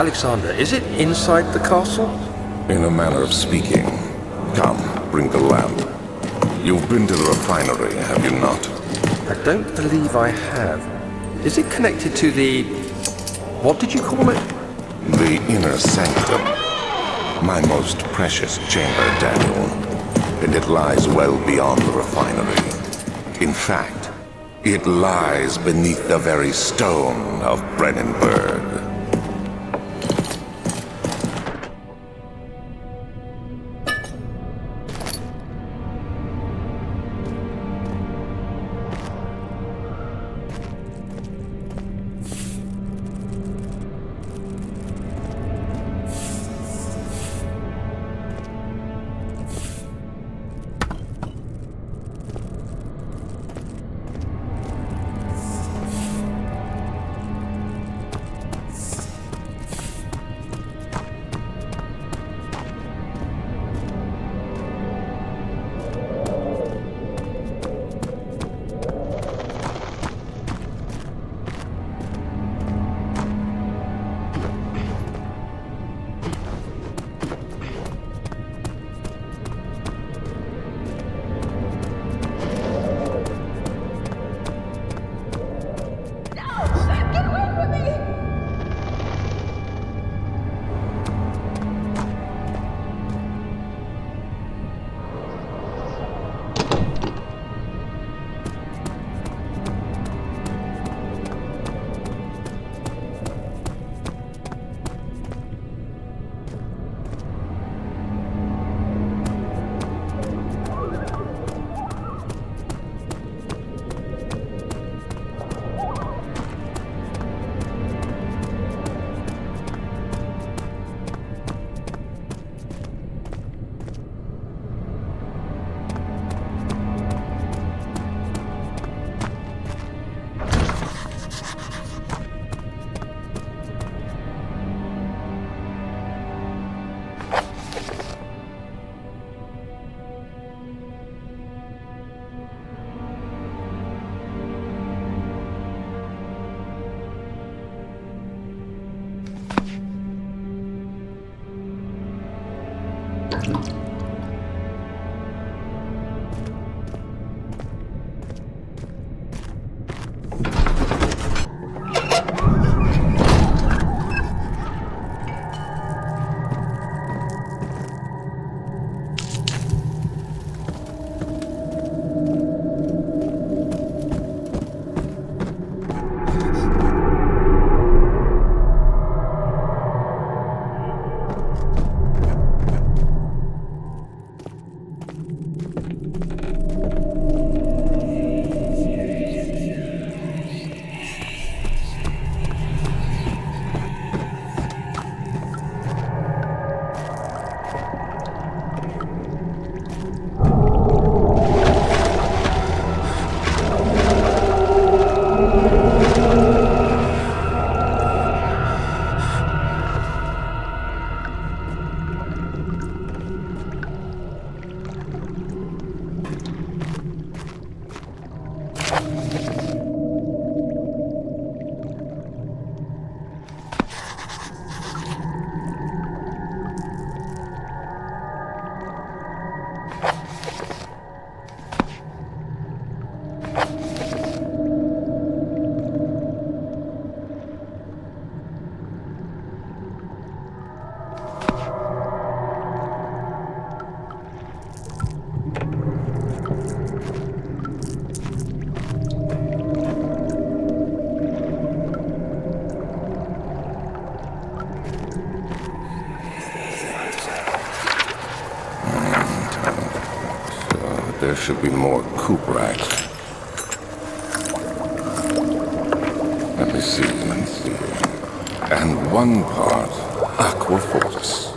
Alexander, is it inside the castle? In a manner of speaking. Come, bring the lamp. You've been to the refinery, have you not? I don't believe I have. Is it connected to the... what did you call it? The inner sanctum. My most precious chamber, Daniel. And it lies well beyond the refinery. In fact, it lies beneath the very stone of Brennenburg. There should be more coop racks. Let me see. And one part aquafortis.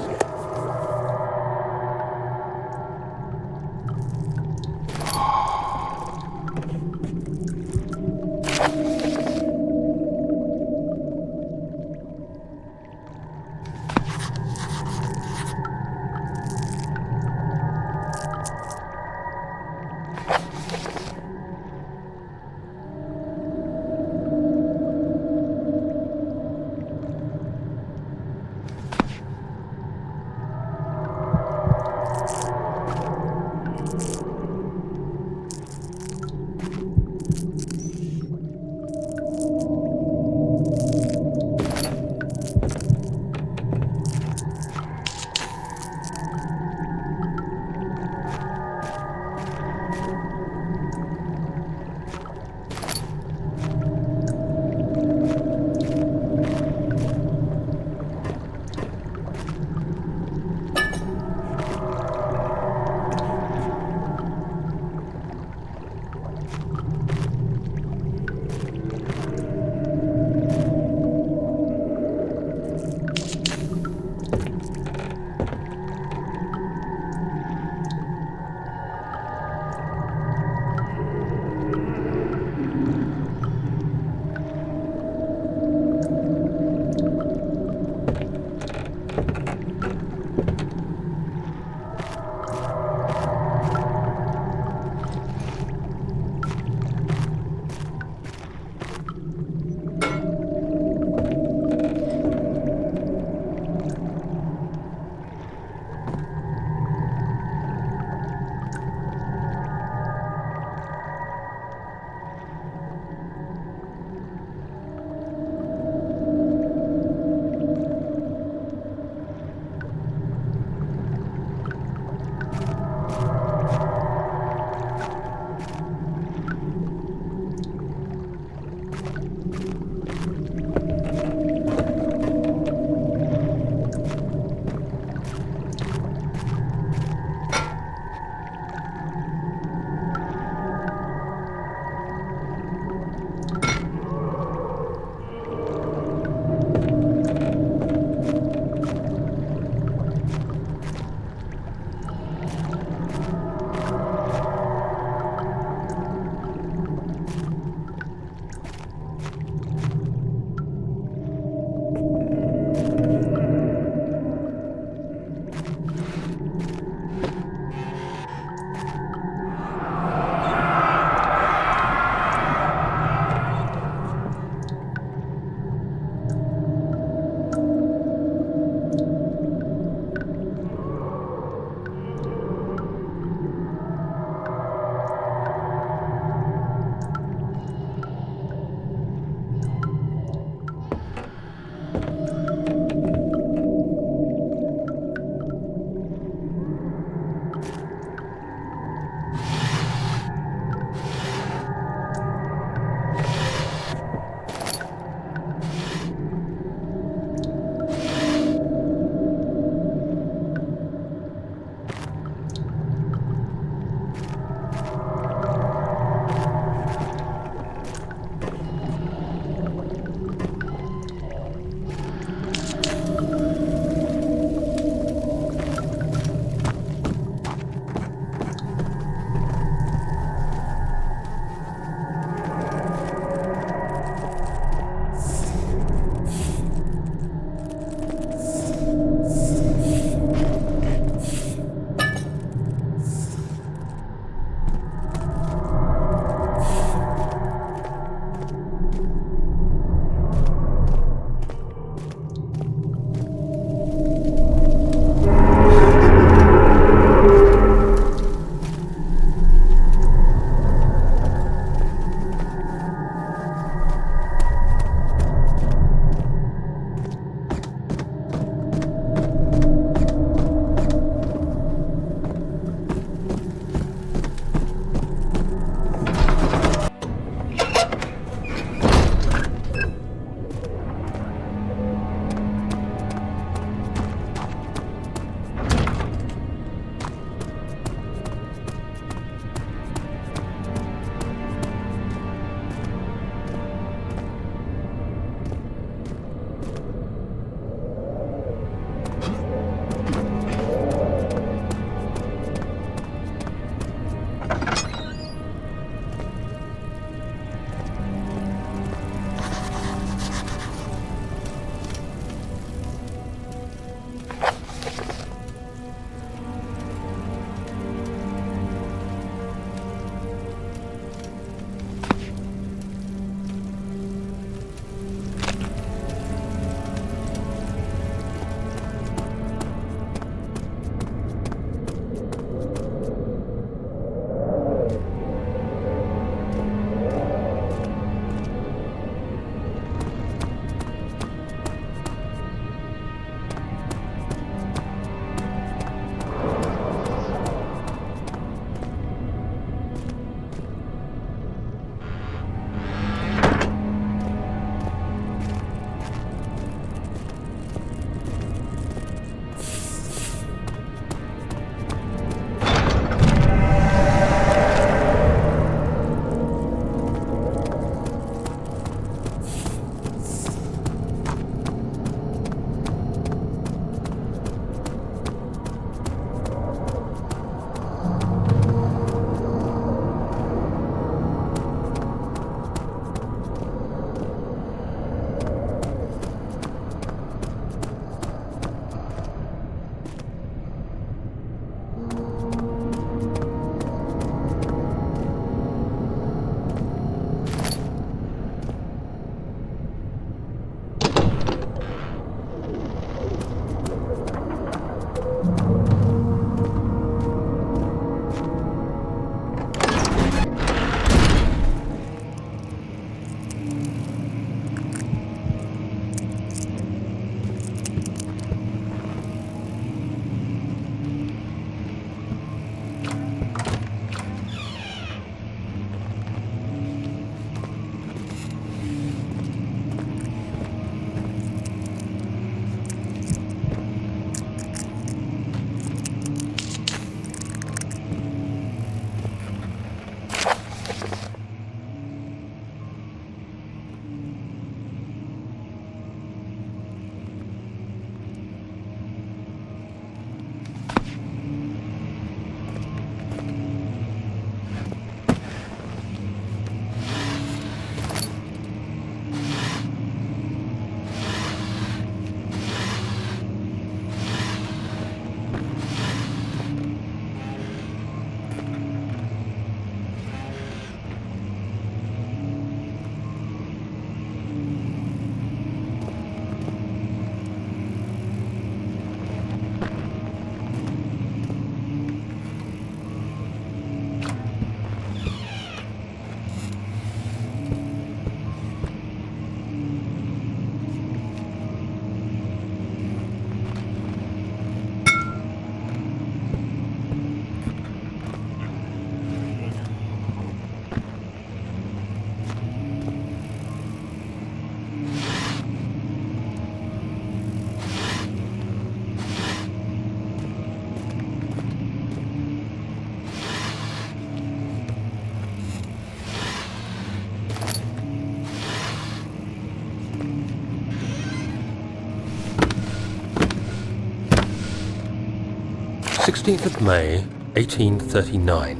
16th of May, 1839.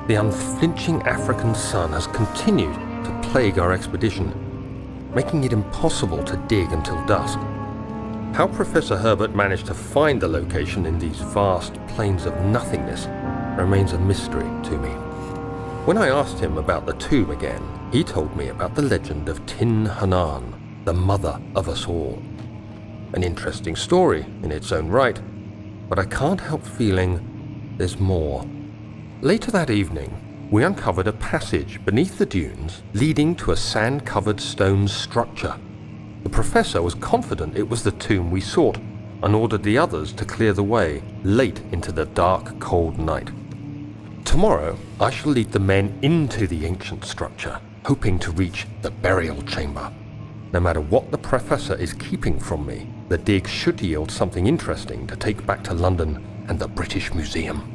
The unflinching African sun has continued to plague our expedition, making it impossible to dig until dusk. How Professor Herbert managed to find the location in these vast plains of nothingness remains a mystery to me. When I asked him about the tomb again, he told me about the legend of Tin Hanan, the mother of us all. An interesting story in its own right, but I can't help feeling there's more. Later that evening, we uncovered a passage beneath the dunes leading to a sand-covered stone structure. The professor was confident it was the tomb we sought and ordered the others to clear the way late into the dark, cold night. Tomorrow, I shall lead the men into the ancient structure, hoping to reach the burial chamber. No matter what the professor is keeping from me, the dig should yield something interesting to take back to London and the British Museum.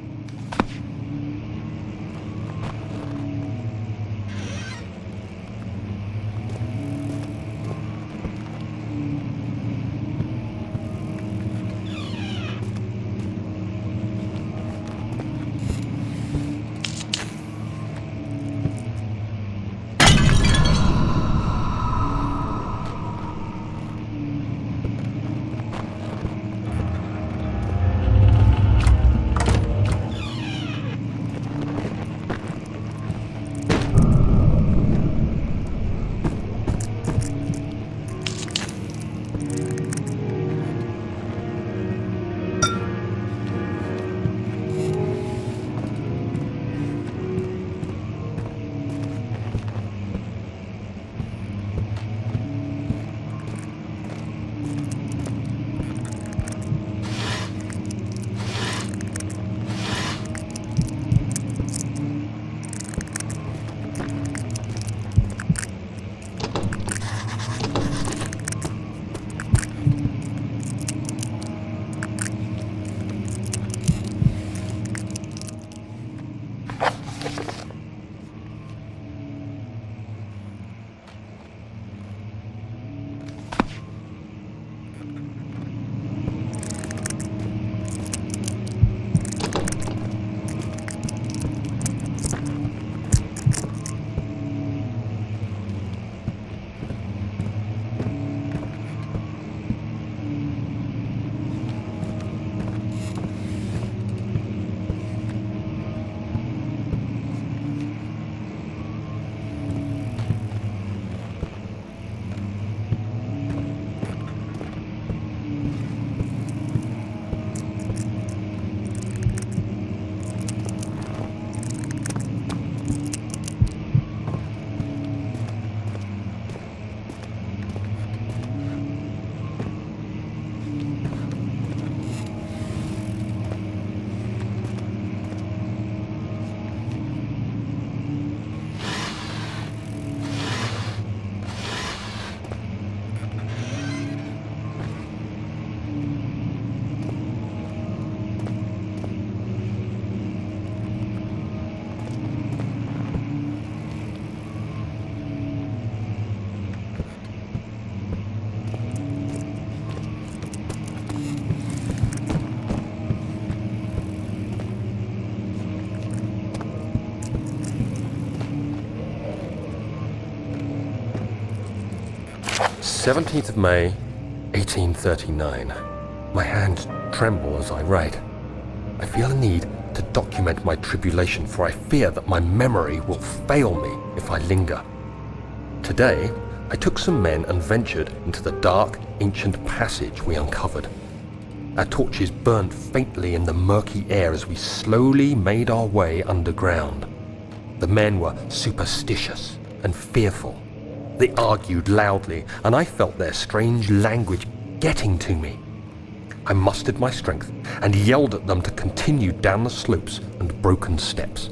"17th of May, 1839. My hands tremble as I write. I feel a need to document my tribulation, for I fear that my memory will fail me if I linger. Today, I took some men and ventured into the dark, ancient passage we uncovered. Our torches burned faintly in the murky air as we slowly made our way underground. The men were superstitious and fearful. They argued loudly, and I felt their strange language getting to me. I mustered my strength and yelled at them to continue down the slopes and broken steps.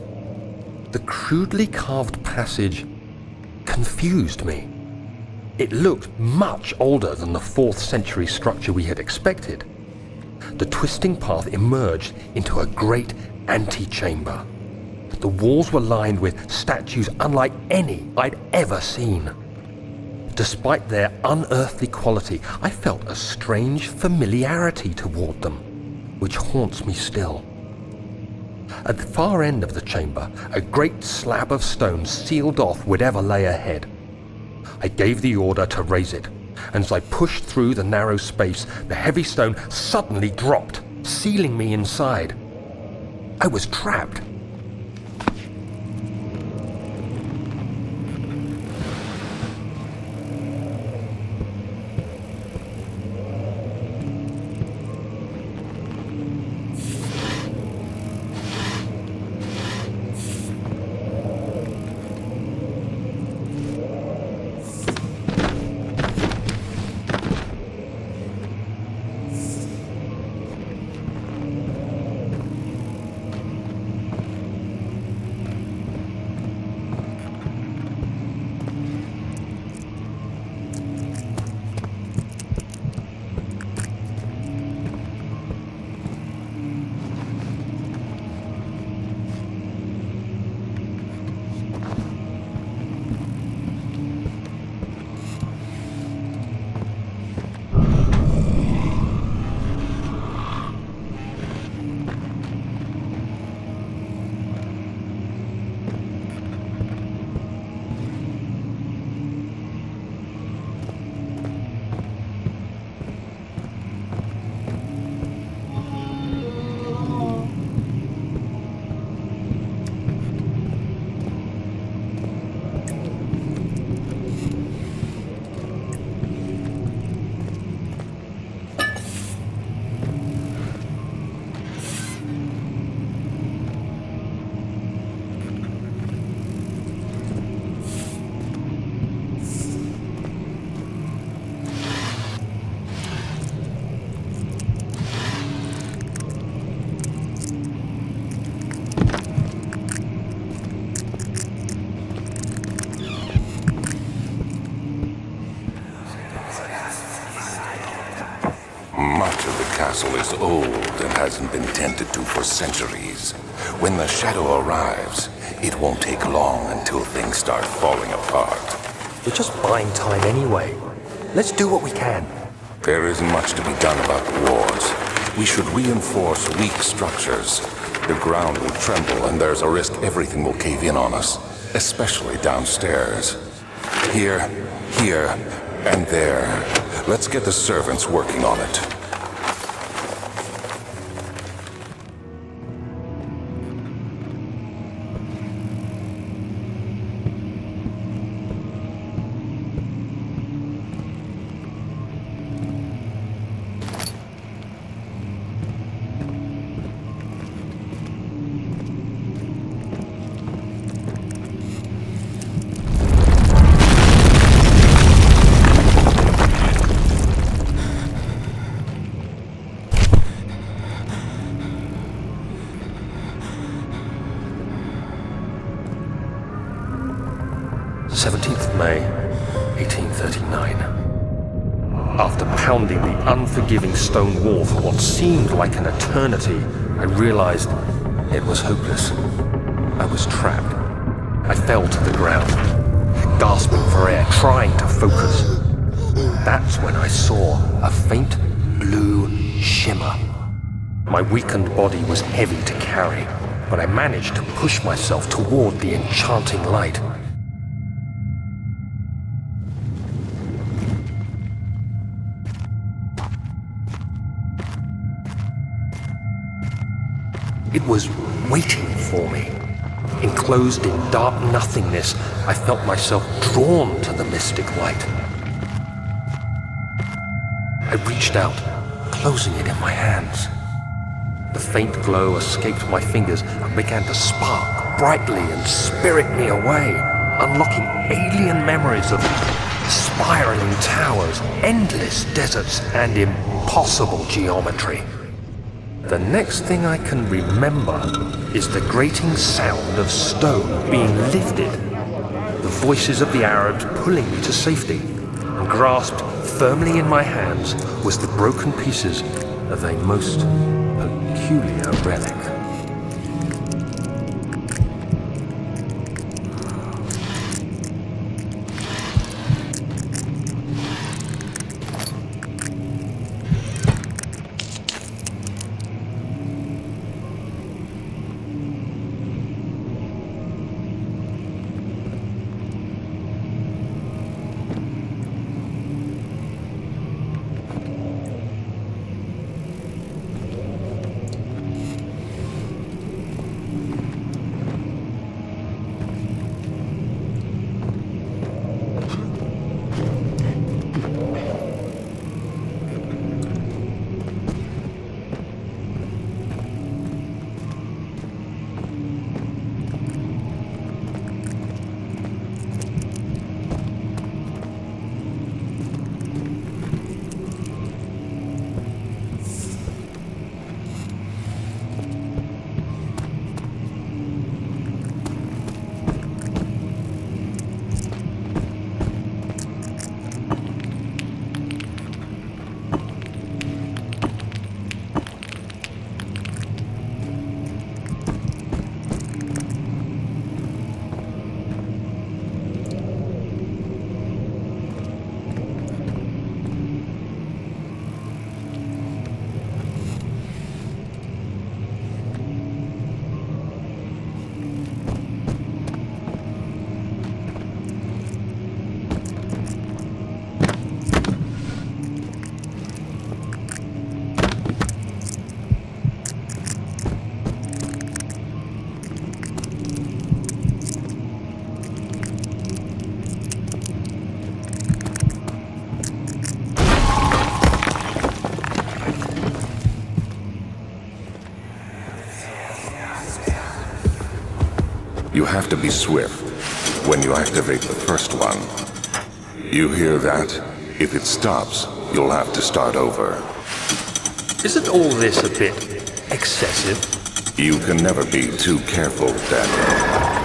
The crudely carved passage confused me. It looked much older than the 4th century structure we had expected. The twisting path emerged into a great antechamber. The walls were lined with statues unlike any I'd ever seen. Despite their unearthly quality, I felt a strange familiarity toward them, which haunts me still. At the far end of the chamber, a great slab of stone sealed off whatever lay ahead. I gave the order to raise it, and as I pushed through the narrow space, the heavy stone suddenly dropped, sealing me inside. I was trapped. Much of the castle is old and hasn't been tended to for centuries. When the shadow arrives, it won't take long until things start falling apart. We're just buying time anyway. Let's do what we can. There isn't much to be done about the wars. We should reinforce weak structures. The ground will tremble and there's a risk everything will cave in on us, especially downstairs. Here, and there. Let's get the servants working on it. May 1839. After pounding the unforgiving stone wall for what seemed like an eternity, I realized it was hopeless. I was trapped. I fell to the ground, gasping for air, trying to focus. That's when I saw a faint blue shimmer. My weakened body was heavy to carry, but I managed to push myself toward the enchanting light. It was waiting for me. Enclosed in dark nothingness, I felt myself drawn to the mystic light. I reached out, closing it in my hands. The faint glow escaped my fingers and began to spark brightly and spirit me away, unlocking alien memories of spiraling towers, endless deserts, and impossible geometry. The next thing I can remember is the grating sound of stone being lifted, the voices of the Arabs pulling me to safety, and grasped firmly in my hands was the broken pieces of a most peculiar relic. You have to be swift when you activate the first one. You hear that? If it stops, you'll have to start over. Isn't all this a bit excessive? You can never be too careful, Daniel.